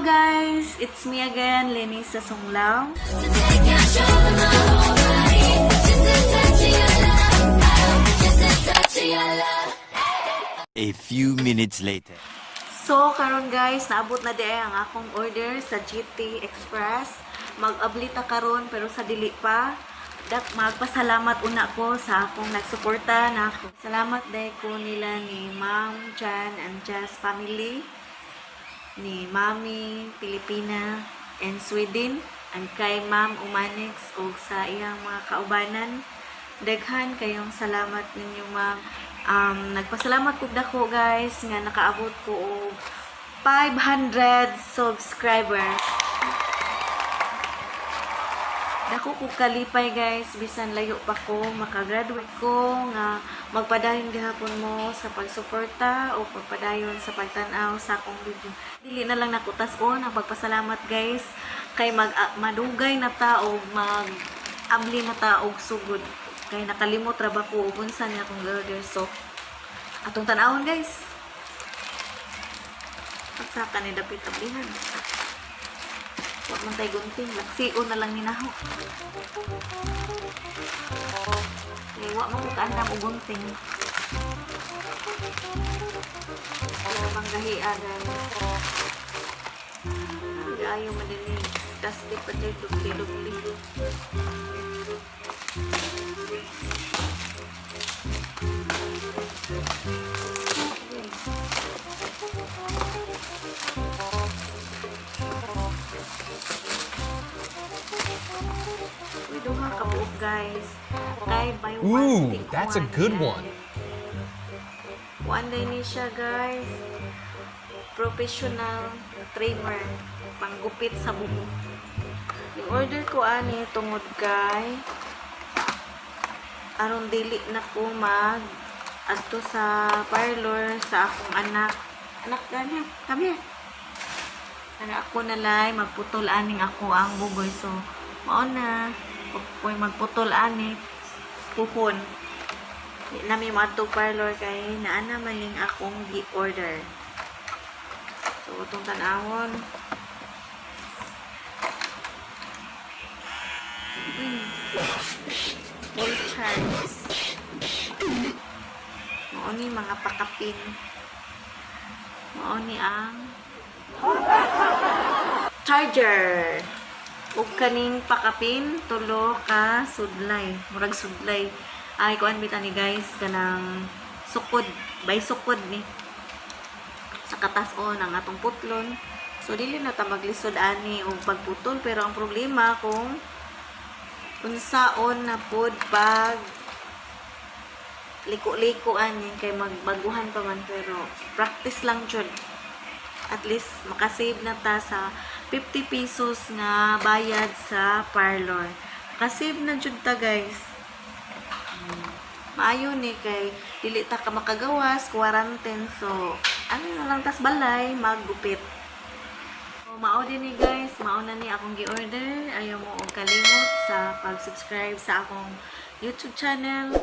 guys! It's me again, Lenny sa Sunglaw. A few minutes later. So, karon guys, naabot na di ang akong order sa GT Express. Mag-ablita karon pero sa dili pa. Magpasalamat una ko sa akong nagsuporta na ako. Salamat dahil ko nila ni Ma'am Jan and Jazz family, ni Mami Pilipina and Sweden, and kay Ma'am Umanix o sa iyang mga kaubanan. Daghan kayong salamat ninyo, Ma'am. Nagpasalamat ko dako guys nga nakaabot ko og 500 subscribers. Dako ko kalipay guys, bisan layo pa ko makagraduate ko nga magpadayon gihapon mo sa pagsuporta o pagpadayon sa pagtan-aw sa akong video. Dili na lang nakutas-on ang pagpasalamat guys kay madugay na ta og mag-abli na ta og sugod. Kay nakalimot ra ba ko ug unsa niya akong order. So atong tan-awon guys. Pagsa ka ni dapit ablihan. Huwag man tayo gunting. Laksiyo na lang ninaho. Okay, huwag mo kaandam o gunting. Huwag bang gahia guys. Hindi ayaw madinig. Tas di pa tayo dugli-dugli. Duha ka buok guys. Kay buy one. Ooh, that's a good one. One day ni siya guys. Professional trimmer. Panggupit sa buhok. Yung order ko ani tungod kay aron dili na ko mag adto sa parlor sa akong anak. Anak gani, come here. Ana ako nalay magputol aning ako ang bugoy, so mao na kung magputol ani puhon di nami madto parlor kay naa naman ning akong gi-order. So itong tanawon full charge. Mao ni mga pakapin, mao ni ang charger. Ug kaning pakapin tulo ka sudlay, murag sudlay ay kuan bita ni guys kanang sukod, bay sukod ni sa katas-on ang atong putlon. So dili na ta maglisod ani og pagputol, pero ang problema kung unsaon na pod pag liko-liko ani kay magbaguhan pa man, pero practice lang jud. At least makasave na ta sa 50 pesos nga bayad sa parlor. Makasave na jud ta guys. Maayo ni kay dili ta ka makagawas quarantine, so ano na lang tas balay maggupit. So mao din ni guys, mao na ni akong gi-order. Ayaw mo og kalimot sa pag-subscribe sa akong YouTube channel.